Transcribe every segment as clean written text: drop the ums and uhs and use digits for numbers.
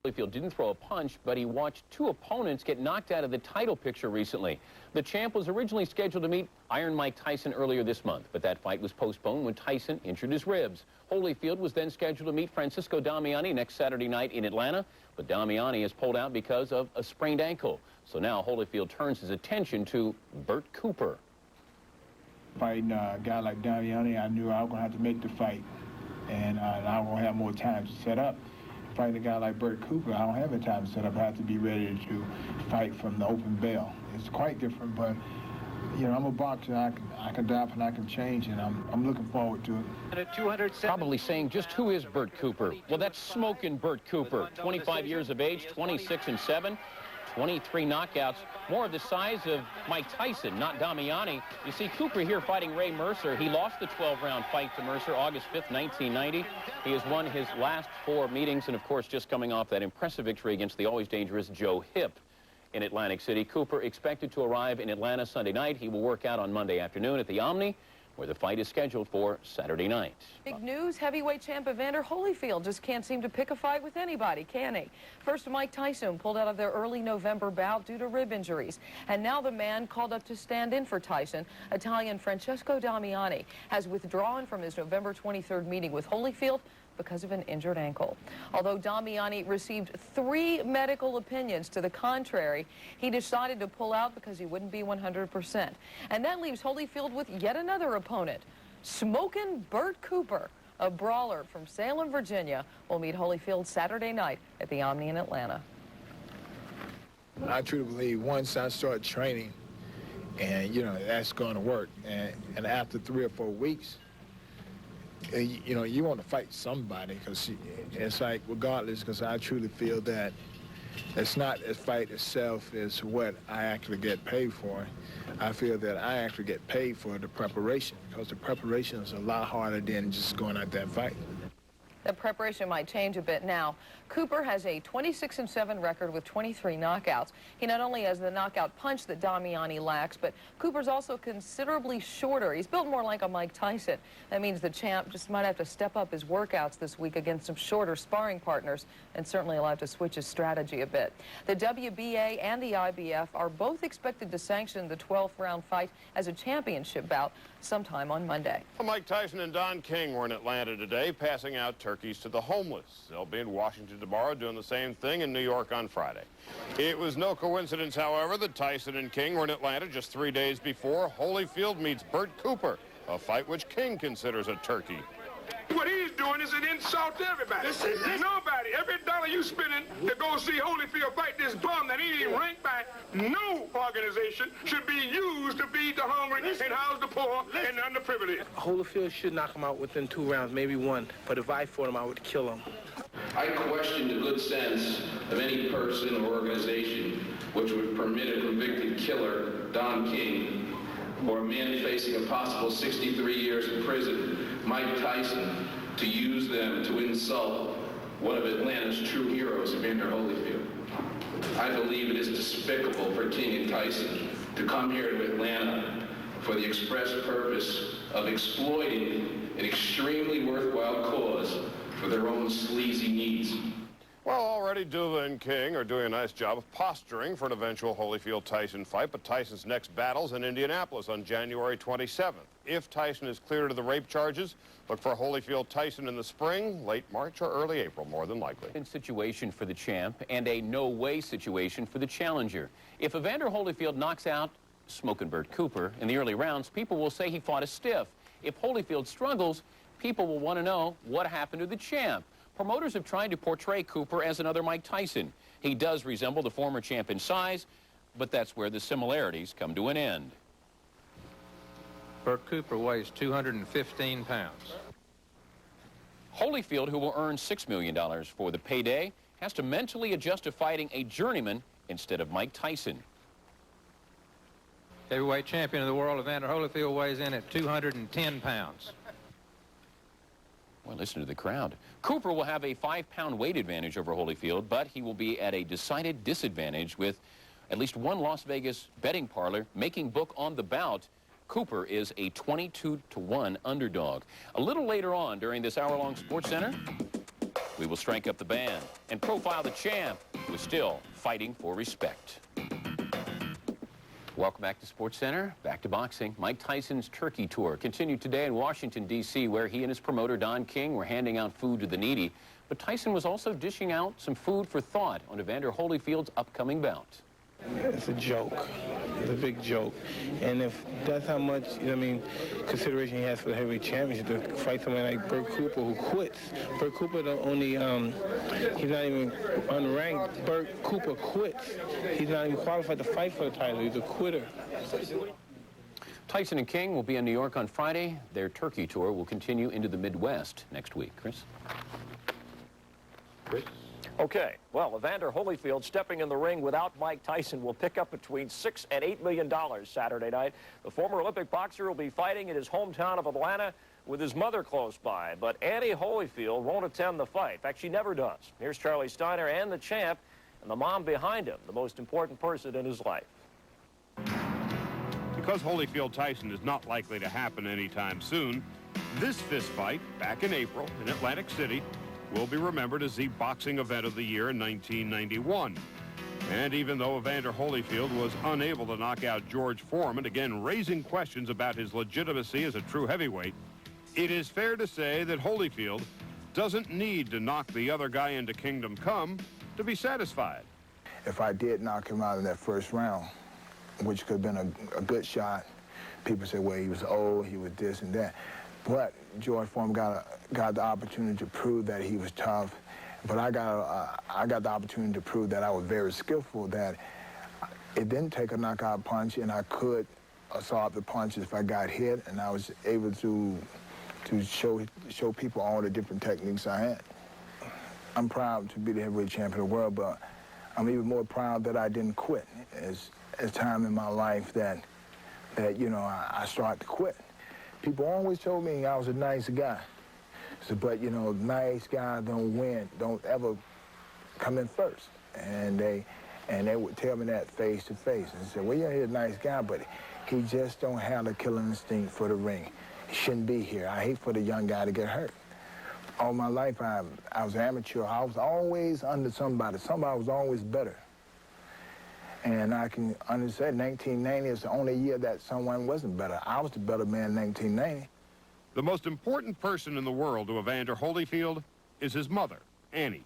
Holyfield didn't throw a punch, but he watched two opponents get knocked out of the title picture recently. The champ was originally scheduled to meet Iron Mike Tyson earlier this month, but that fight was postponed when Tyson injured his ribs. Holyfield was then scheduled to meet Francisco Damiani next Saturday night in Atlanta, but Damiani has pulled out because of a sprained ankle. So now Holyfield turns his attention to Bert Cooper. Fighting a guy like Damiani, I knew I was going to have to make the fight, and I won't have more time to set up. Fighting a guy like Bert Cooper, I don't have the time to set up. I have to be ready to fight from the open bell. It's quite different, but you know, I'm a boxer. I can adapt and I can change, and I'm looking forward to it. Probably saying, just who is Bert Cooper? Well, that's smoking Bert Cooper. 25 years of age, 26-7, 23 knockouts, more of the size of Mike Tyson, not Damiani. You see Cooper here fighting Ray Mercer. He lost the 12-round fight to Mercer August 5th, 1990. He has won his last 4 meetings, and of course just coming off that impressive victory against the always dangerous Joe Hipp in Atlantic City. Cooper expected to arrive in Atlanta Sunday night. He will work out on Monday afternoon at the Omni, where the fight is scheduled for Saturday night. Big news, heavyweight champ Evander Holyfield just can't seem to pick a fight with anybody, can he? First, Mike Tyson pulled out of their early November bout due to rib injuries. And now the man called up to stand in for Tyson, Italian Francesco Damiani, has withdrawn from his November 23rd meeting with Holyfield because of an injured ankle. Although Damiani received 3 medical opinions to the contrary, he decided to pull out because he wouldn't be 100%. And that leaves Holyfield with yet another opponent. Smokin' Bert Cooper, a brawler from Salem, Virginia, will meet Holyfield Saturday night at the Omni in Atlanta. I truly believe once I start training, and you know, that's going to work, and after 3 or 4 weeks, you know, you want to fight somebody, because it's like, regardless, because I truly feel that it's not the fight itself, it's what I actually get paid for. I feel that I actually get paid for the preparation, because the preparation is a lot harder than just going out there and fighting. The preparation might change a bit now. Cooper has a 26-7 record with 23 knockouts. He not only has the knockout punch that Damiani lacks, but Cooper's also considerably shorter. He's built more like a Mike Tyson. That means the champ just might have to step up his workouts this week against some shorter sparring partners, and certainly will have to switch his strategy a bit. The WBA and the IBF are both expected to sanction the 12th round fight as a championship bout sometime on Monday. Well, Mike Tyson and Don King were in Atlanta today, passing out turkeys to the homeless. They'll be in Washington tomorrow doing the same thing in New York on Friday. It was no coincidence, however, that Tyson and King were in Atlanta just 3 days before Holyfield meets Bert Cooper, a fight which King considers a turkey. What he's doing is an insult to everybody. Nobody, every dollar you spending to go see Holyfield fight this bum that he ain't ranked by no organization should be used to feed the hungry and house the poor and the underprivileged. Holyfield should knock him out within 2 rounds, maybe 1. But if I fought him, I would kill him. I question the good sense of any person or organization which would permit a convicted killer, Don King, or a man facing a possible 63 years in prison, Mike Tyson, to use them to insult one of Atlanta's true heroes, Evander Holyfield. I believe it is despicable for King and Tyson to come here to Atlanta for the express purpose of exploiting an extremely worthwhile cause for their own sleazy needs. Well, already Duva and King are doing a nice job of posturing for an eventual Holyfield-Tyson fight, but Tyson's next battle's in Indianapolis on January 27th. If Tyson is cleared of the rape charges, look for Holyfield-Tyson in the spring, late March or early April, more than likely. A situation for the champ and a no-way situation for the challenger. If Evander Holyfield knocks out Smokin' Bert Cooper in the early rounds, people will say he fought a stiff. If Holyfield struggles, people will want to know what happened to the champ. Promoters have tried to portray Cooper as another Mike Tyson. He does resemble the former champ in size, but that's where the similarities come to an end. Bert Cooper weighs 215 pounds. Holyfield, who will earn $6 million for the payday, has to mentally adjust to fighting a journeyman instead of Mike Tyson. Heavyweight champion of the world, Evander Holyfield, weighs in at 210 pounds. Well, listen to the crowd. Cooper will have a 5-pound weight advantage over Holyfield, but he will be at a decided disadvantage with at least one Las Vegas betting parlor making book on the bout. Cooper is a 22-1 underdog. A little later on during this hour-long Sports Center, We will strike up the band and profile the champ, who is still fighting for respect. Welcome back to SportsCenter. Back to boxing. Mike Tyson's Turkey Tour continued today in Washington, D.C., where he and his promoter, Don King, were handing out food to the needy. But Tyson was also dishing out some food for thought on Evander Holyfield's upcoming bout. It's a joke. It's a big joke. And if that's how much, consideration he has for the heavyweight championship, to fight somebody like Bert Cooper, who quits. Bert Cooper, the only, he's not even unranked. Bert Cooper quits. He's not even qualified to fight for the title. He's a quitter. Tyson and King will be in New York on Friday. Their Turkey Tour will continue into the Midwest next week. Chris? Okay, well, Evander Holyfield stepping in the ring without Mike Tyson will pick up between $6 and $8 million Saturday night. The former Olympic boxer will be fighting in his hometown of Atlanta with his mother close by. But Annie Holyfield won't attend the fight. In fact, she never does. Here's Charlie Steiner and the champ and the mom behind him, the most important person in his life. Because Holyfield-Tyson is not likely to happen anytime soon, this fist fight back in April in Atlantic City will be remembered as the boxing event of the year in 1991. And even though Evander Holyfield was unable to knock out George Foreman, again raising questions about his legitimacy as a true heavyweight, it is fair to say that Holyfield doesn't need to knock the other guy into Kingdom Come to be satisfied. If I did knock him out in that first round, which could have been a good shot, people say, well, he was old, he was this and that. But George Foreman got the opportunity to prove that he was tough. But I got the opportunity to prove that I was very skillful, that it didn't take a knockout punch, and I could assault the punches if I got hit, and I was able to show people all the different techniques I had. I'm proud to be the heavyweight champion of the world, but I'm even more proud that I didn't quit. As time in my life that I started to quit. People always told me I was a nice guy. So, but nice guys don't win, don't ever come in first. And they would tell me that face to face and say, well, yeah, he's a nice guy, but he just don't have the killing instinct for the ring. He shouldn't be here. I hate for the young guy to get hurt. All my life, I was amateur. I was always under somebody. Somebody was always better. And I can understand 1990 is the only year that someone wasn't better. I was the better man in 1990. The most important person in the world to Evander Holyfield is his mother, Annie.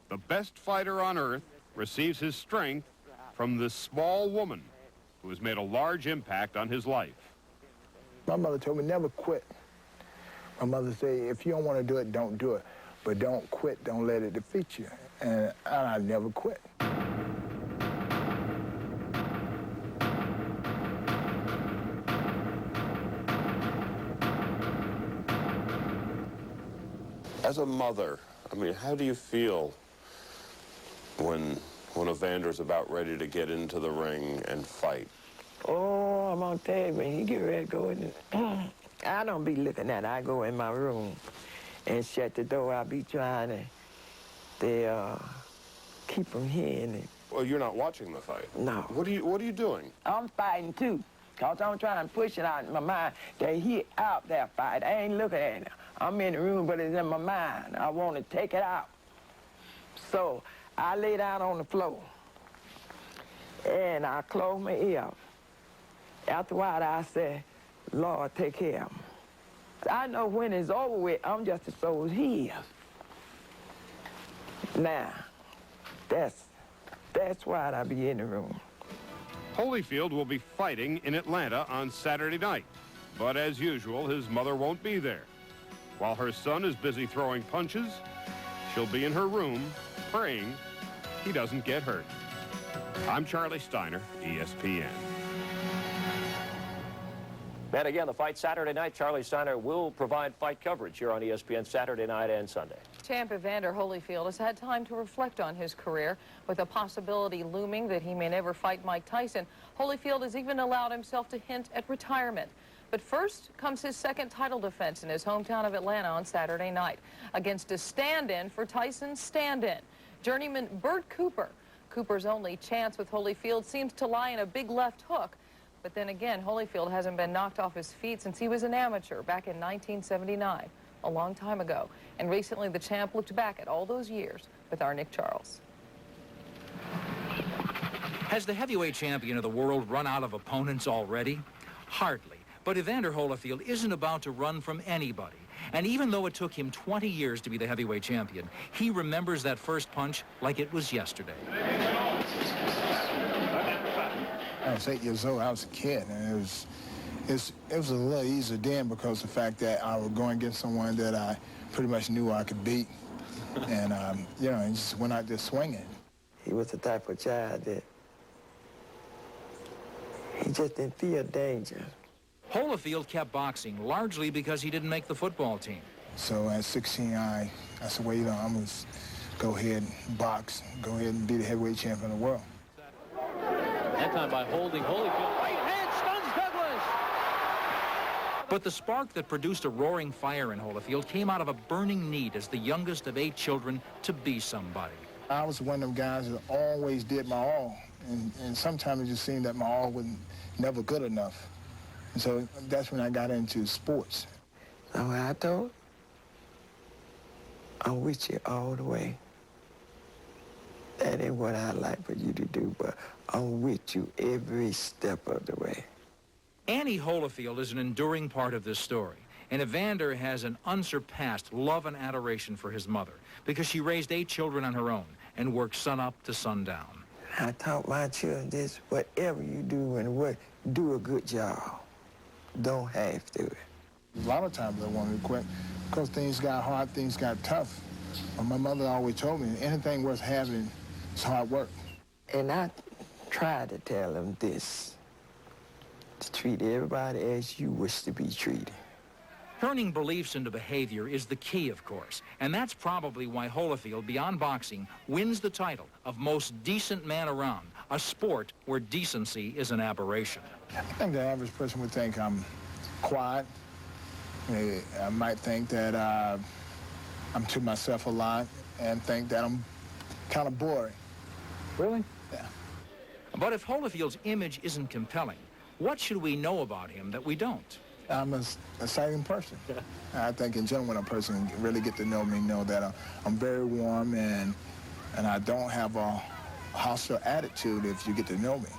The best fighter on earth receives his strength from this small woman who has made a large impact on his life. My mother told me never quit. My mother said, if you don't want to do it, don't do it. But don't quit, don't let it defeat you. And I never quit. As a mother, how do you feel when Evander's about ready to get into the ring and fight? Oh, I'm gonna tell you, when he get ready to go in, I don't be looking at it. I go in my room and shut the door. I be trying to keep him hearing. Well, you're not watching the fight. No. What are you doing? I'm fighting too, cause I'm trying to push it out in my mind that he out there fight. I ain't looking at him. I'm in the room, but it's in my mind. I want to take it out. So I lay down on the floor, and I close my ear. After a while, I say, Lord, take care of him. I know when it's over with, I'm just as old as he is. Now, that's why I be in the room. Holyfield will be fighting in Atlanta on Saturday night. But as usual, his mother won't be there. While her son is busy throwing punches, she'll be in her room praying he doesn't get hurt. I'm Charlie Steiner, ESPN. And again, the fight Saturday night, Charlie Steiner will provide fight coverage here on ESPN Saturday night and Sunday. Champ Evander Holyfield has had time to reflect on his career. With a possibility looming that he may never fight Mike Tyson, Holyfield has even allowed himself to hint at retirement. But first comes his second title defense in his hometown of Atlanta on Saturday night against a stand-in for Tyson's stand-in, journeyman Bert Cooper. Cooper's only chance with Holyfield seems to lie in a big left hook. But then again, Holyfield hasn't been knocked off his feet since he was an amateur back in 1979. a long time ago. And recently, the champ looked back at all those years with our Nick Charles. Has the heavyweight champion of the world run out of opponents already? Hardly. But Evander Holyfield isn't about to run from anybody. And even though it took him 20 years to be the heavyweight champion, he remembers that first punch like it was yesterday. I was 8 years old. I was a kid, and it was a little easier then because of the fact that I was going against someone that I pretty much knew I could beat, and you know, and just went out there swinging. He was the type of child that he just didn't feel danger. Holyfield kept boxing largely because he didn't make the football team. So at 16, I said, well, you know, I'm going to go ahead and box, go ahead and be the heavyweight champion of the world. That time by holding Holyfield. Right hand stuns Douglas. But the spark that produced a roaring fire in Holyfield came out of a burning need as the youngest of 8 children to be somebody. I was one of them guys that always did my all, and sometimes it just seemed that my all was never good enough. And so that's when I got into sports. So I told, I'm with you all the way. That ain't what I'd like for you to do, but I'm with you every step of the way. Annie Holyfield is an enduring part of this story, and Evander has an unsurpassed love and adoration for his mother because she raised 8 children on her own and worked sun up to sundown. I taught my children this: whatever you do and what, do a good job. Don't have to. A lot of times I wanted to quit because things got hard, things got tough. But my mother always told me anything worth having is hard work. And I tried to tell them this: to treat everybody as you wish to be treated. Turning beliefs into behavior is the key, of course, and that's probably why Holyfield, beyond boxing, wins the title of most decent man around, a sport where decency is an aberration. I think the average person would think I'm quiet. I might think that I'm to myself a lot and think that I'm kind of boring. Really? Yeah. But if Holyfield's image isn't compelling, what should we know about him that we don't? I'm an exciting person. I think in general when a person really get to know me, know that I'm very warm and I don't have a hostile attitude if you get to know me.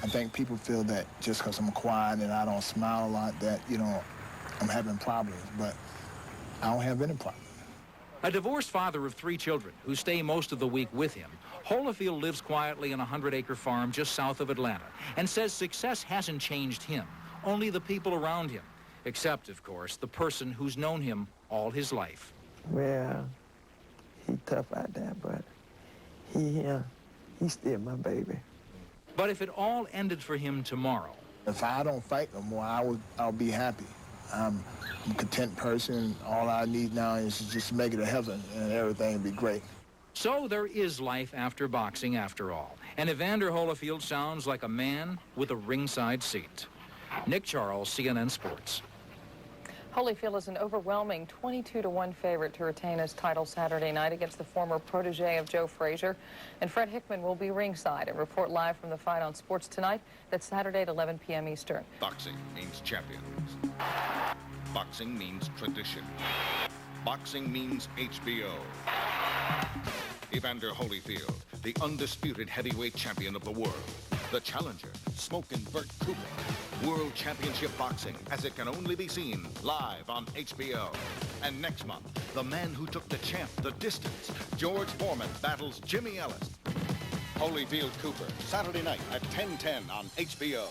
I think people feel that just because I'm quiet and I don't smile a lot that, you know, I'm having problems, but I don't have any problems. A divorced father of 3 children who stay most of the week with him, Holyfield lives quietly on a 100-acre farm just south of Atlanta and says success hasn't changed him, only the people around him, except, of course, the person who's known him all his life. Well, he tough out there, but he's still my baby. But if it all ended for him tomorrow... If I don't fight no more, I'll be happy. I'm a content person. All I need now is to just make it to heaven, and everything will be great. So there is life after boxing, after all. And Evander Holyfield sounds like a man with a ringside seat. Nick Charles, CNN Sports. Holyfield is an overwhelming 22-1 favorite to retain his title Saturday night against the former protege of Joe Frazier. And Fred Hickman will be ringside and report live from the fight on Sports Tonight. That's Saturday at 11 p.m. Eastern. Boxing means champions. Boxing means tradition. Boxing means HBO. Evander Holyfield, the undisputed heavyweight champion of the world. The challenger, Smokin' Bert Cooper. World Championship Boxing, as it can only be seen live on HBO. And next month, the man who took the champ the distance, George Foreman, battles Jimmy Ellis. Holyfield Cooper, Saturday night at 10:10 on HBO.